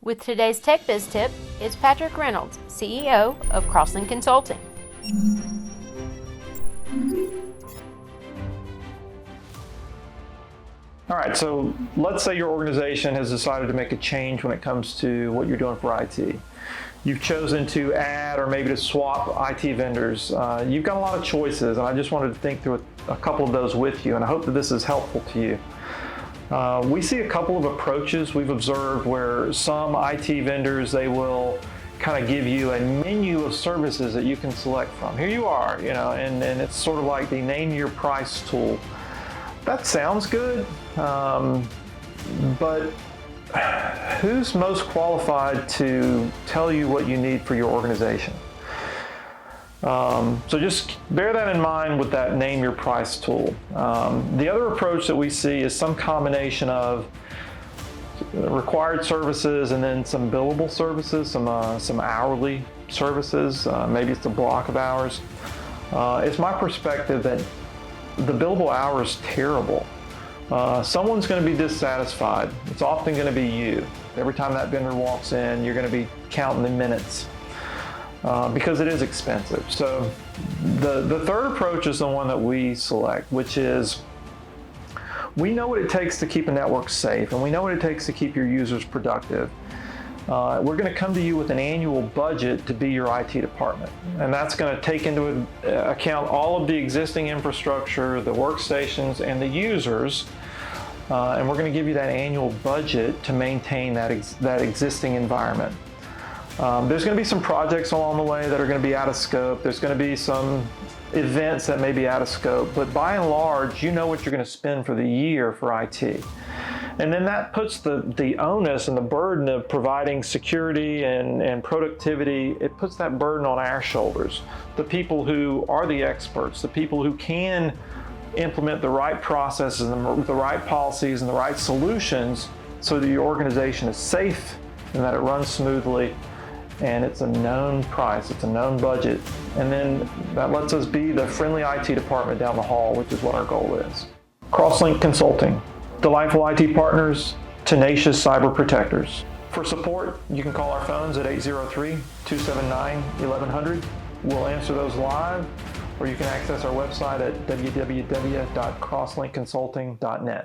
With today's Tech Biz Tip, it's Patrick Reynolds, CEO of Crosslink Consulting. All right, so let's say your organization has decided to make a change when it comes to what you're doing for IT. You've chosen to add or maybe to swap IT vendors. You've got a lot of choices, and I just wanted to think through a couple of those with you, and I hope that this is helpful to you. We see a couple of approaches we've observed where some IT vendors, they will kind of give you a menu of services that you can select from. Here you are, and it's sort of like the name your price tool. That sounds good, but who's most qualified to tell you what you need for your organization? So just bear that in mind with that name your price tool. The other approach that we see is some combination of required services and then some billable services, some hourly services. Maybe it's a block of hours. It's my perspective that the billable hour is terrible. Someone's going to be dissatisfied. It's often going to be you. Every time that vendor walks in, you're going to be counting the minutes. Because it is expensive. So the third approach is the one that we select, which is we know what it takes to keep a network safe, and we know what it takes to keep your users productive. We're going to come to you with an annual budget to be your IT department, and that's going to take into account all of the existing infrastructure, the workstations, and the users, and we're going to give you that annual budget to maintain that existing environment. There's going to be some projects along the way that are going to be out of scope. There's going to be some events that may be out of scope, but by and large, you know what you're going to spend for the year for IT. And then that puts the onus and the burden of providing security and productivity, it puts that burden on our shoulders. The people who are the experts, the people who can implement the right processes and the right policies and the right solutions so that your organization is safe and that it runs smoothly. And it's a known price, it's a known budget, and then that lets us be the friendly IT department down the hall, which is what our goal is. Crosslink Consulting, delightful IT partners, tenacious cyber protectors. For support, you can call our phones at 803-279-1100. We'll answer those live, or you can access our website at www.crosslinkconsulting.net.